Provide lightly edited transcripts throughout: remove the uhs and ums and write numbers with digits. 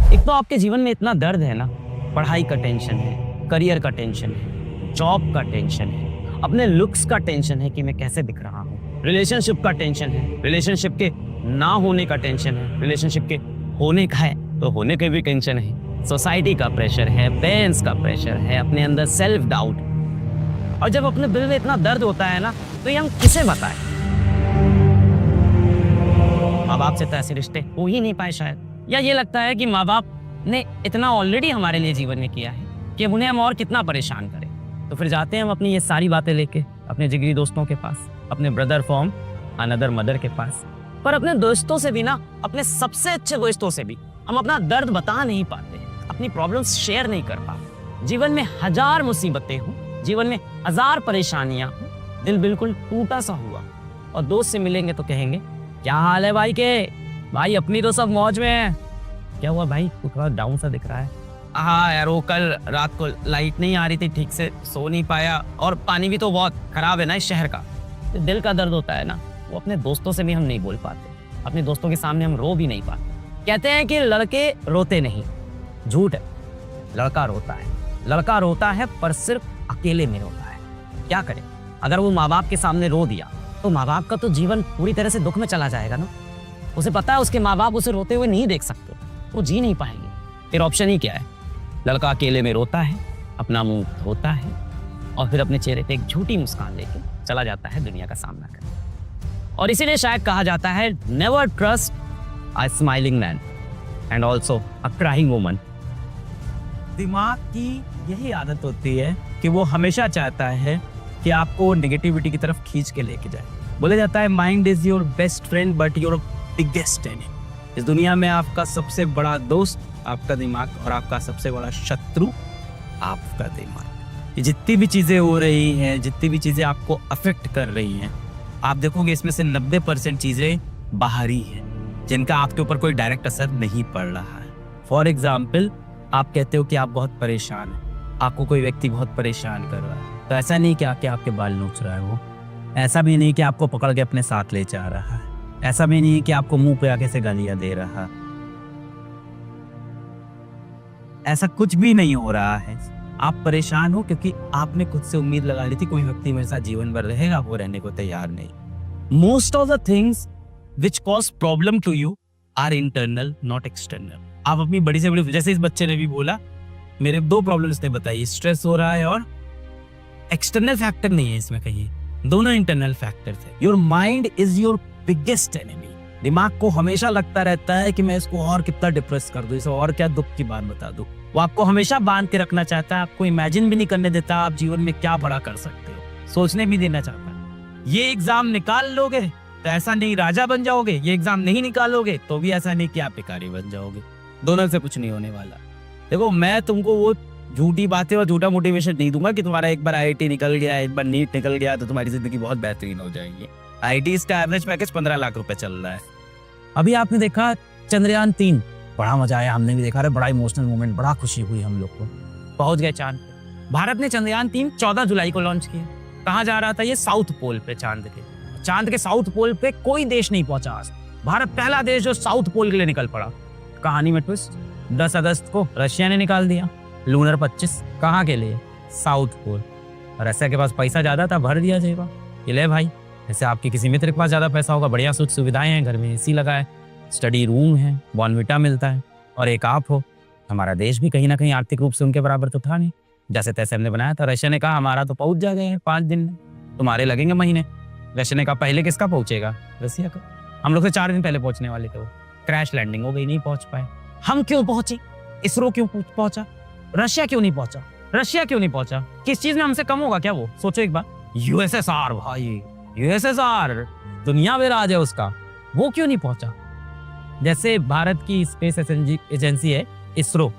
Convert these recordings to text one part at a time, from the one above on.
एक तो आपके जीवन में इतना दर्द है ना, पढ़ाई का टेंशन है, करियर का टेंशन है, जॉब का टेंशन है, अपने लुक्स का टेंशन है कि मैं कैसे दिख रहा हूँ, रिलेशनशिप का टेंशन है, रिलेशनशिप के ना होने का टेंशन है, रिलेशनशिप के होने का है तो होने के भी टेंशन है, सोसाइटी का प्रेशर है, पेरेंट्स का प्रेशर है, अपने अंदर सेल्फ डाउट। और जब अपने दिल में इतना दर्द होता है ना, तो ये हम किसे बताएं? माँ बाप से तो ऐसे रिश्ते हो ही नहीं पाए शायद, या ये लगता है कि माँ बाप ने इतना ऑलरेडी हमारे लिए जीवन में किया है कि अब उन्हें हम और कितना परेशान करें। तो फिर जाते हैं हम अपनी ये सारी बातें लेके अपने जिगरी दोस्तों के पास, अपने ब्रदर फ्रॉम अनदर मदर के पास। पर अपने दोस्तों से भी ना, अपने सबसे अच्छे दोस्तों से भी हम अपना दर्द बता नहीं पाते, अपनी प्रॉब्लम्स शेयर नहीं कर पाते। जीवन में हजार मुसीबतें हो, जीवन में हजार परेशानियां हो, दिल बिल्कुल टूटा सा हुआ और दोस्त से मिलेंगे तो कहेंगे क्या हाल है भाई के? भाई अपनी तो सब मौज में है। क्या हुआ भाई, तू थोड़ा डाउन सा दिख रहा है? हाँ यार, वो कल रात को लाइट नहीं आ रही थी, ठीक से सो नहीं पाया, और पानी भी तो बहुत खराब है ना इस शहर का। तो दिल का दर्द होता है ना, वो अपने दोस्तों से भी हम नहीं बोल पाते, अपने दोस्तों के सामने हम रो भी नहीं पाते। कहते हैं कि लड़के रोते नहीं, झूठ है। लड़का रोता है, लड़का रोता है पर सिर्फ अकेले में रोता है। क्या करे, अगर वो माँ बाप के सामने रो दिया तो माँ बाप का तो जीवन पूरी तरह से दुख में चला जाएगा ना। उसे पता है उसके माँ बाप उसे रोते हुए नहीं देख सकते, वो जी नहीं पाएंगे। फिर ऑप्शन ही क्या है? लड़का अकेले में रोता है, अपना मुंह धोता है और फिर अपने चेहरे पे एक झूठी मुस्कान लेके चला जाता है दुनिया का सामना करने। और इसीलिए शायद कहा जाता है never trust a smiling man and also a crying woman. दिमाग की यही आदत होती है कि वो हमेशा चाहता है कि आपको नेगेटिविटी की तरफ खींच के लेके जाए। बोला जाता है mind is your best friend but your biggest enemy. इस दुनिया में आपका सबसे बड़ा दोस्त आपका दिमाग और आपका सबसे बड़ा शत्रु आपका दिमाग। ये जितनी भी चीज़ें हो रही हैं, जितनी भी चीज़ें आपको अफेक्ट कर रही हैं, आप देखोगे इसमें से 90% चीज़ें बाहरी हैं जिनका आपके ऊपर कोई डायरेक्ट असर नहीं पड़ रहा है। फॉर एग्जाम्पल, आप कहते हो कि आप बहुत परेशान हैं, आपको कोई व्यक्ति बहुत परेशान कर रहा है, तो ऐसा नहीं कि आके आपके बाल नोच रहा है वो, ऐसा भी नहीं कि आपको पकड़ के अपने साथ ले जा रहा है, ऐसा भी नहीं कि आपको मुंह पे आके से गालियां दे रहा, ऐसा कुछ भी नहीं हो रहा है। आप परेशान हो क्योंकि आपने खुद से उम्मीद लगा ली थी कोई व्यक्ति मेरे साथ जीवन भर रहेगा, वो रहने को तैयार नहीं। Most of the things which cause problem to you are internal not external. आप अपनी बड़ी से बड़ी, जैसे इस बच्चे ने भी बोला, मेरे 2 प्रॉब्लम इसने बताई, स्ट्रेस हो रहा है और एक्सटर्नल फैक्टर नहीं है इसमें कहीं, दोनों इंटरनल फैक्टर थे। Your mind is your biggest enemy. दिमाग को हमेशा लगता रहता है कि मैं इसको और कितना डिप्रेस कर दूं, इसे और क्या दुख की बात बता दूं। वो आपको हमेशा बांध के रखना चाहता है, आपको इमेजिन भी नहीं करने देता आप जीवन में क्या बड़ा कर सकते हो, सोचने भी देना चाहता है। ये एग्जाम निकाल लोगे तो ऐसा नहीं राजा बन जाओगे, ये एग्जाम नहीं निकालोगे तो भी ऐसा नहीं कि आप भिखारी बन जाओगे। दोनों से कुछ नहीं होने वाला। देखो, मैं तुमको वो झूठी बातें और झूठा मोटिवेशन नहीं दूंगा कि तुम्हारा एक बार IIT निकल गया, एक बार नीट निकल गया तो तुम्हारी जिंदगी बहुत बेहतरीन हो जाएगी। IIT का एवरेज पैकेज 15 लाख रुपए चल रहा है। अभी आपने देखा चंद्रयान 3, बड़ा मजा आया, हमने भी देखा, बड़ा इमोशनल मोमेंट, बड़ा खुशी हुई हम लोग को। पहुंच गए चांद पे। भारत ने चंद्रयान 3 14 जुलाई को लॉन्च किया। कहाँ जा रहा था ये? साउथ पोल पे, चांद के। चांद के साउथ पोल पे कोई देश नहीं पहुंचा आज। भारत पहला देश जो साउथ पोल के लिए निकल पड़ा। कहानी में ट्विस्ट, 10 अगस्त को रशिया ने निकाल दिया लूनर 25। कहाँ के लिए? South pole. रशिया के पास पैसा ज्यादा था, भर दिया जेबा, ये ले भाई। जैसे आपके किसी मित्र के पास ज्यादा पैसा होगा, बढ़िया सुख सुविधाएं हैं, घर में AC लगा है, स्टडी रूम है, बॉर्नविटा मिलता है, और एक आप हो। हमारा देश भी कहीं ना कहीं आर्थिक रूप से उनके बराबर तो था नहीं, जैसे तैसे हमने बनाया था। रशिया ने कहा हमारा तो पहुंच जा गए 5 दिन में, तुम्हारे लगेंगे महीने। रशिया ने कहा पहले किसका पहुंचेगा? रशिया का। हम लोग से 4 दिन पहले पहुंचने वाले थे, वो क्रैश लैंडिंग हो गई, नहीं पहुंच पाए। हम क्यों पहुंचे? इसरो क्यों पहुंचा? रशिया क्यों नहीं पहुंचा? रशिया क्यों नहीं पहुंचा? किस चीज में हमसे कम होगा क्या वो? सोचो एक बार। USSR भाई, USSR दुनिया में राज है उसका, वो क्यों नहीं पहुंचा? जैसे भारत की स्पेस एजेंसी है इसरो,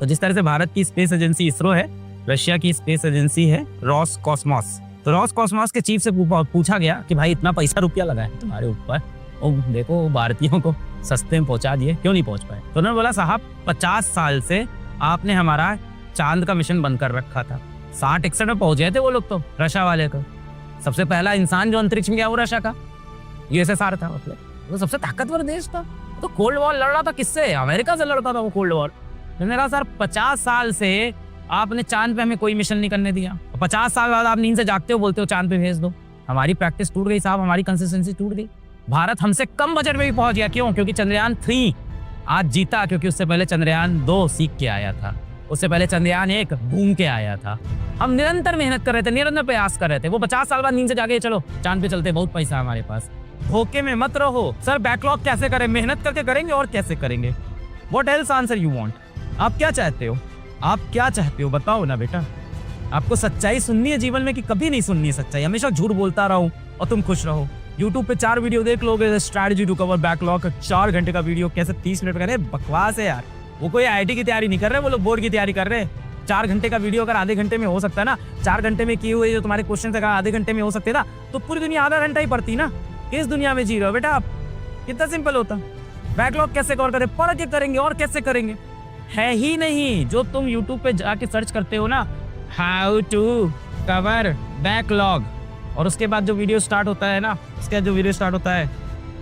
तो जिस तरह से भारत की स्पेस एजेंसी इसरो है, रशिया की स्पेस एजेंसी है रॉसकॉस्मॉस। तो रॉसकॉस्मॉस के चीफ से पूछा गया कि भाई इतना पैसा रुपया लगा है तुम्हारे ऊपर, और देखो भारतीयों को सस्ते में पहुंचा दिए, क्यों नहीं पहुंच पाए? तो उन्होंने बोला साहब 50 साल से आपने हमारा चांद का मिशन बंद कर रखा था। 60-61 में पहुंच गए थे वो लोग, तो रशिया वाले को। सबसे पहला इंसान जो अंतरिक्ष में गया वो रशिया का, USSR था, मतलब वो सबसे ताकतवर देश था। तो कोल्ड वॉर लड़ रहा था किससे? अमेरिका से लड़ता था वो कोल्ड वॉर। तो मेरा सर 50 साल से आपने चांद पे हमें कोई मिशन नहीं करने दिया, 50 साल बाद आप नींद से जागते हो बोलते हो चांद पे भेज दो। हमारी प्रैक्टिस टूट गई साहब, हमारी कंसिस्टेंसी टूट गई। भारत हमसे कम बजट में भी पहुंच गया। क्यों? क्योंकि चंद्रयान 3 आज जीता, क्योंकि उससे पहले चंद्रयान 2 सीख के आया था, उससे पहले चंद्रयान 1 घूम के आया था। हम निरंतर मेहनत कर रहे थे, निरंतर प्रयास कर रहे थे। वो 50 साल बाद नींद से जाके चलो चांद पे चलते, बहुत पैसा हमारे पास। धोखे में मत रहो। सर बैकलॉग कैसे करें? मेहनत करके करेंगे और कैसे करेंगे? What else answer you want? आप क्या चाहते हो? आप क्या चाहते हो बताओ ना बेटा। आपको सच्चाई सुननी है जीवन में कि कभी नहीं सुननी है सच्चाई? हमेशा झूठ बोलता रहो और तुम खुश रहो। YouTube पे 4 वीडियो देख लोगे, स्ट्रैटेजी टू कवर बैकलॉग, 4 घंटे का वीडियो, कैसे 30 मिनट करे? बकवास है यार। वो कोई IIT की तैयारी नहीं कर रहे, वो लोग बोर्ड की तैयारी कर रहे हैं। 4 घंटे का वीडियो अगर आधे घंटे में हो सकता है ना, 4 घंटे में किए हुए जो तुम्हारे क्वेश्चन अगर आधे घंटे में हो सकते ना, तो पूरी दुनिया आधा घंटा ही पड़ती ना। किस दुनिया में जी रहे हो बेटा आप? कितना सिंपल होता। बैकलॉग कैसे कवर करें? पढ़ के करेंगे और कैसे करेंगे? है ही नहीं। जो तुम YouTube पे जाके सर्च करते हो ना, हाउ टू कवर बैकलॉग, और उसके बाद जो वीडियो स्टार्ट होता है ना, उसके बाद जो वीडियो स्टार्ट होता है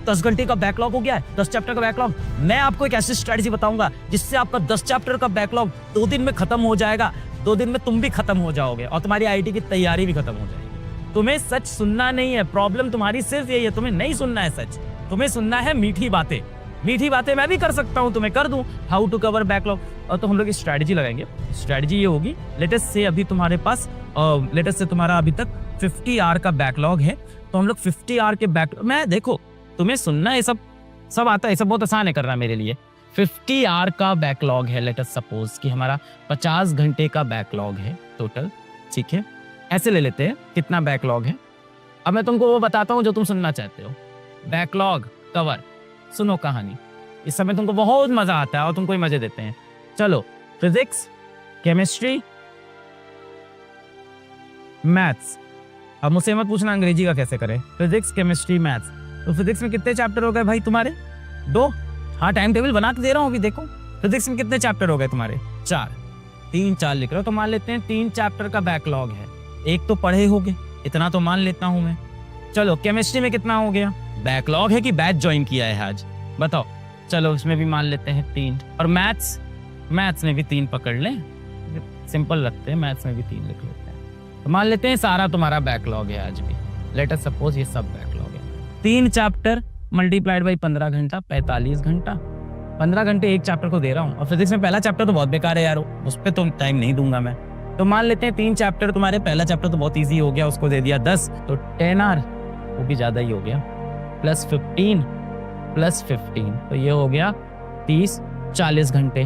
10 घंटे का बैकलॉग हो गया है, 10 चैप्टर का बैकलॉग। मैं आपको एक ऐसी स्ट्रेटजी बताऊंगा जिससे आपका 10 चैप्टर का बैकलॉग 2 दिन में खत्म हो जाएगा। 2 दिन में तुम भी खत्म हो जाओगे और तुम्हारी IIT की तैयारी भी खत्म हो जाएगी। तुम्हें सच सुनना नहीं है, प्रॉब्लम तुम्हारी सिर्फ यही है, तुम्हें नहीं सुनना है सच, तुम्हें सुनना है मीठी बातें। मीठी बातें मैं भी कर सकता हूँ, तुम्हें कर दूं हाउ टू कवर बैकलॉग। और तो हम लोग स्ट्रेटजी लगाएंगे। स्ट्रेटजी ये होगी, लेटेस्ट से अभी तुम्हारे पास लेटेस्ट से तुम्हारा अभी तक 50 आवर का बैकलॉग है, तो हम लोग 50 आवर के बैकलॉग मैं देखो तुम्हें सुनना है, सब आता है, सब बहुत आसान है करना मेरे लिए। 50 आवर का बैकलॉग है, लेट अस सपोज कि हमारा 50 घंटे का बैकलॉग है टोटल, ठीक है? ऐसे ले लेते हैं कितना बैकलॉग है। अब मैं तुमको वो बताता हूँ जो तुम सुनना चाहते हो। बैकलॉग कवर, सुनो कहानी। इस समय तुमको बहुत मजा आता है और तुमको ही मजे देते हैं। चलो, फिजिक्स, केमिस्ट्री, मैथ्स। अब मुझसे मत पूछना अंग्रेजी का कैसे करें। Physics, chemistry, maths. तो फिजिक्स में कितने चैप्टर हो गए भाई तुम्हारे? 2। हाँ, टाइम टेबल बना के दे रहा हूँ अभी, देखो फिजिक्स में कितने चैप्टर हो गए तुम्हारे? 4। 3 4 लिख रहे हो तो मान लेते हैं 3 चैप्टर का बैकलॉग है। 1 तो पढ़े होगे, इतना तो मान लेता हूँ मैं। चलो, केमिस्ट्री में कितना हो गया? बैकलॉग है कि बैच ज्वाइन किया है आज? बताओ। चलो, उसमें भी मान लेते हैं 3। और मैथ्स में भी 3 पकड़ लें, सिंपल रखते हैं, मैथ्स में भी 3 लिख लेते हैं। तो मान लेते हैं सारा तुम्हारा बैकलॉग है आज भी। लेट अस सपोज ये सब बैकलॉग है। 3 चैप्टर मल्टीप्लाइड बाई 15 घंटा, 45 घंटा। 15 घंटे एक चैप्टर को दे रहा हूँ। और फिजिक्स में पहला चैप्टर तो बहुत बेकार है यार, उस पर तो टाइम नहीं दूंगा मैं। तो मान लेते हैं 3 चैप्टर तुम्हारे, पहला चैप्टर तो बहुत ईजी हो गया, उसको दे दिया 10, तो 10 आवर, वो भी ज़्यादा ही हो गया, प्लस 15, तो ये हो गया 30, 40 घंटे।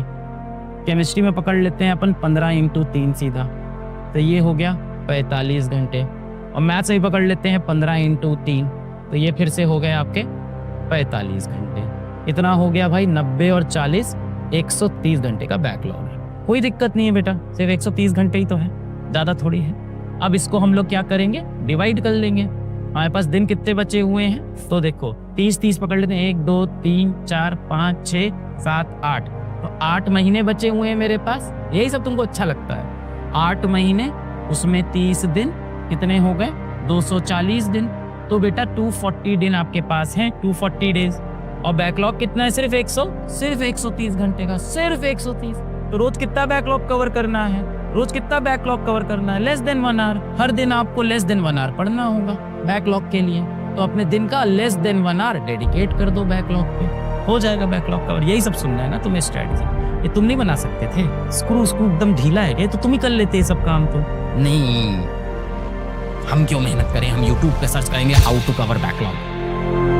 केमिस्ट्री में पकड़ लेते हैं अपन 15 × 3 सीधा, तो ये हो गया 45 घंटे। और मैथ्स में पकड़ लेते हैं 15 × 3, तो ये फिर से हो गए आपके 45 घंटे। इतना हो गया भाई 90 और 40, 130 घंटे का बैकलॉग है। कोई दिक्कत नहीं है बेटा, सिर्फ 130 घंटे ही तो है, ज़्यादा थोड़ी है। अब इसको हम लोग क्या करेंगे? डिवाइड कर लेंगे। हमारे पास दिन कितने बचे हुए हैं? तो देखो 30 पकड़ लेते हैं, 1 2 3 4 5 6 7 8, तो 8 महीने बचे हुए हैं मेरे पास। यही सब तुमको अच्छा लगता है? 8 महीने, उसमें 30 दिन, कितने हो गए? 240 दिन। तो बेटा 240 दिन आपके पास हैं, 240 डेज। और बैकलॉग कितना है? सिर्फ 130 घंटे का, सिर्फ 130। तो रोज कितना बैकलॉग कवर करना है? रोज कितना बैकलॉग कवर करना है? Less than 1 our. हर दिन आपको लेस देन 1 आवर पढ़ना होगा बैकलॉग के लिए। तो अपने दिन का लेस देन 1 आवर डेडिकेट कर दो बैकलॉग पे, हो जाएगा बैकलॉग कवर। यही सब सुनना है ना तुम्हें स्ट्रेटजी। ये तुम नहीं बना सकते थे? स्क्रू एकदम ढीला है, तो तुम ही कर लेते सब काम। तो नहीं, हम क्यों मेहनत करें? हम YouTube पे सर्च करेंगे हाउ टू कवर बैकलॉग।